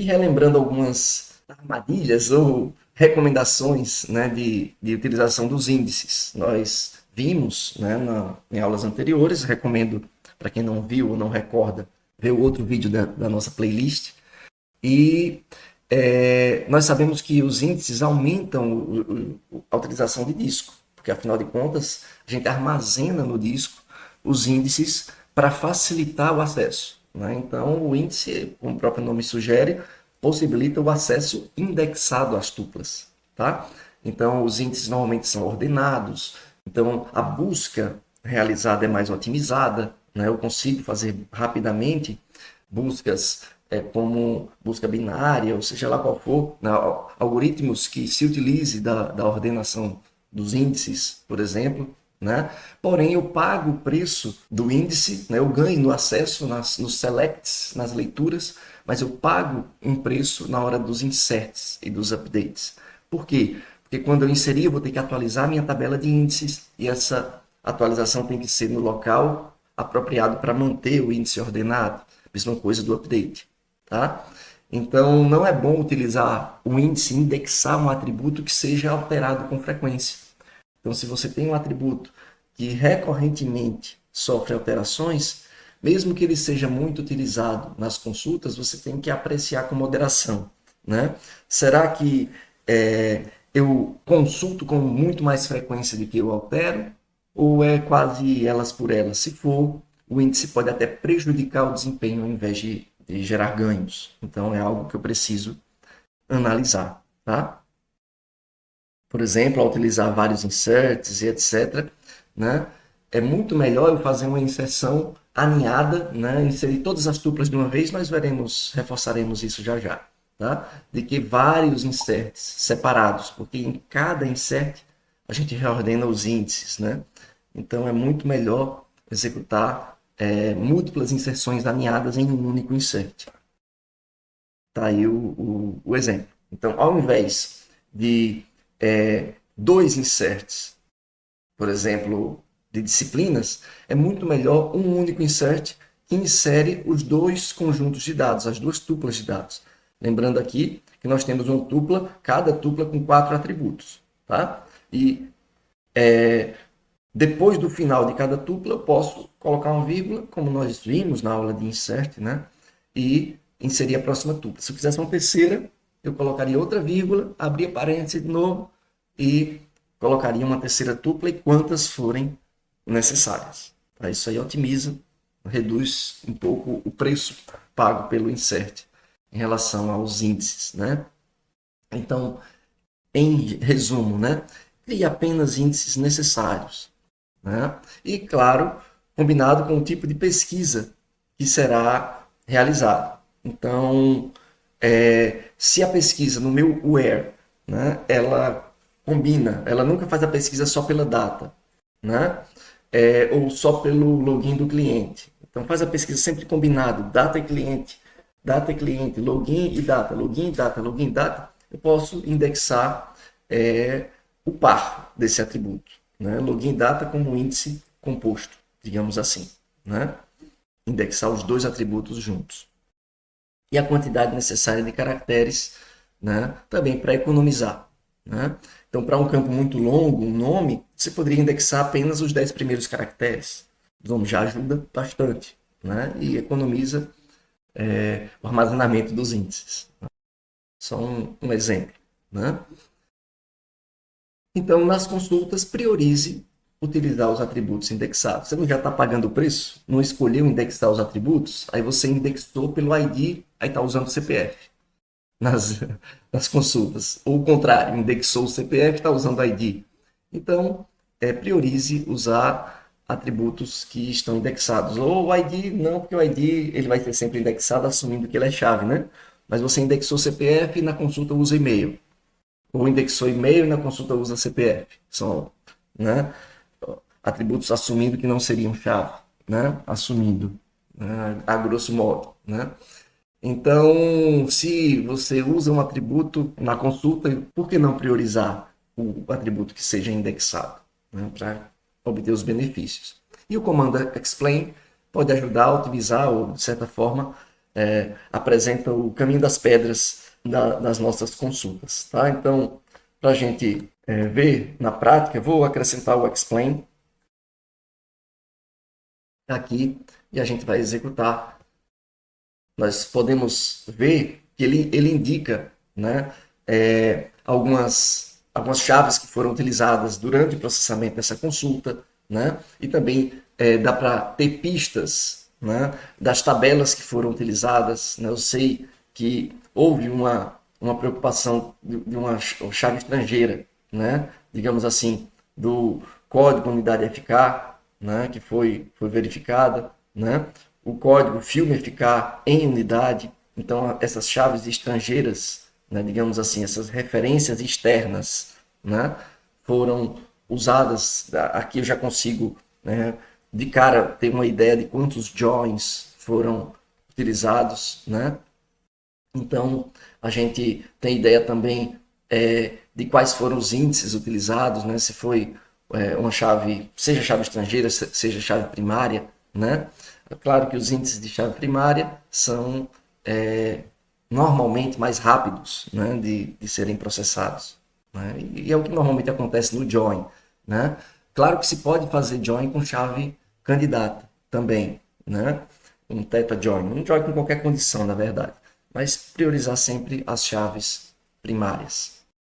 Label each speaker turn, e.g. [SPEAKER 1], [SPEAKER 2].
[SPEAKER 1] E relembrando algumas armadilhas ou recomendações, né, de utilização dos índices. Nós vimos, né, em aulas anteriores, recomendo para quem não viu ou não recorda, ver o outro vídeo da nossa playlist. E nós sabemos que os índices aumentam a utilização de disco, porque afinal de contas a gente armazena no disco os índices para facilitar o acesso, né? Então o índice, como o próprio nome sugere, possibilita o acesso indexado às tuplas, tá? Então os índices normalmente são ordenados, então a busca realizada é mais otimizada, né? Eu consigo fazer rapidamente buscas como busca binária, ou seja lá qual for, né, algoritmos que se utilize da ordenação dos índices, por exemplo, né? Porém, eu pago o preço do índice, né? Eu ganho no acesso, nos selects, nas leituras, mas eu pago um preço na hora dos inserts e dos updates. Por quê? Porque quando eu inserir, eu vou ter que atualizar minha tabela de índices e essa atualização tem que ser no local apropriado para manter o índice ordenado. Mesma coisa do update. Tá? Então, não é bom utilizar o índice, indexar um atributo que seja alterado com frequência. Então, se você tem um atributo que recorrentemente sofre alterações, mesmo que ele seja muito utilizado nas consultas, você tem que apreciar com moderação. Né? Será que eu consulto com muito mais frequência do que eu altero? Ou é quase elas por elas? Se for, o índice pode até prejudicar o desempenho ao invés de gerar ganhos. Então, é algo que eu preciso analisar. Tá? Por exemplo, ao utilizar vários inserts e etc., né, é muito melhor eu fazer uma inserção aninhada, né, inserir todas as tuplas de uma vez, nós reforçaremos isso já já, tá? De que vários inserts separados, porque em cada insert a gente reordena os índices, né? Então é muito melhor executar múltiplas inserções aninhadas em um único insert. Tá aí o exemplo. Então, ao invés de dois inserts, por exemplo, de disciplinas, é muito melhor um único insert que insere os dois conjuntos de dados, as duas tuplas de dados. Lembrando aqui que nós temos uma tupla, cada tupla com 4 atributos. Tá? E depois do final de cada tupla, eu posso colocar uma vírgula, como nós vimos na aula de insert, né? E inserir a próxima tupla. Se eu quisesse uma terceira, eu colocaria outra vírgula, abria parênteses de novo e colocaria uma terceira tupla e quantas forem necessárias. Tá? Isso aí otimiza, reduz um pouco o preço pago pelo insert em relação aos índices, né? Então, em resumo, né? Crie apenas índices necessários, né? E, claro, combinado com o tipo de pesquisa que será realizado. Então, se a pesquisa no meu where, né, ela combina, ela nunca faz a pesquisa só pela data, né, ou só pelo login do cliente. Então, faz a pesquisa sempre combinado, data e cliente, login e data, login e data, login e data. Eu posso indexar o par desse atributo, né, login e data como índice composto, digamos assim, né, indexar os dois atributos juntos e a quantidade necessária de caracteres, né, também para economizar. Né? Então, para um campo muito longo, um nome, você poderia indexar apenas os 10 primeiros caracteres. O nome já ajuda bastante, né? E economiza o armazenamento dos índices. Só um exemplo. Né? Então, nas consultas, priorize utilizar os atributos indexados. Você não já está pagando o preço? Não escolheu indexar os atributos? Aí você indexou pelo ID, aí está usando o CPF nas, nas consultas. Ou o contrário, indexou o CPF, está usando o ID. Então, priorize usar atributos que estão indexados. Ou o ID, não, porque o ID ele vai ser sempre indexado assumindo que ele é chave, né? Mas você indexou o CPF e na consulta usa e-mail. Ou indexou e-mail e na consulta usa CPF. São, né, atributos assumindo que não seriam chave, né? Assumindo, né, a grosso modo, né? Então, se você usa um atributo na consulta, por que não priorizar o atributo que seja indexado, né, para obter os benefícios? E o comando explain pode ajudar a otimizar ou, de certa forma, apresenta o caminho das pedras das nossas consultas. Tá? Então, para a gente ver na prática, eu vou acrescentar o explain aqui e a gente vai executar. Nós podemos ver que ele indica, né, algumas chaves que foram utilizadas durante o processamento dessa consulta, né, e também dá para ter pistas, né, das tabelas que foram utilizadas. Né. Eu sei que houve uma preocupação de uma chave estrangeira, né, digamos assim, do código unidade FK, né, que foi verificada, né, o código filme ficar em unidade. Então, essas chaves estrangeiras, né, digamos assim, essas referências externas, né, foram usadas. Aqui eu já consigo, né, de cara ter uma ideia de quantos joins foram utilizados, né? Então, a gente tem ideia também de quais foram os índices utilizados, né? Se foi uma chave, seja chave estrangeira, seja chave primária, né? É claro que os índices de chave primária são normalmente mais rápidos, né? de serem processados. Né? E é o que normalmente acontece no join, né? Claro que se pode fazer join com chave candidata também, né? Um theta join, um join com qualquer condição, na verdade, mas priorizar sempre as chaves primárias.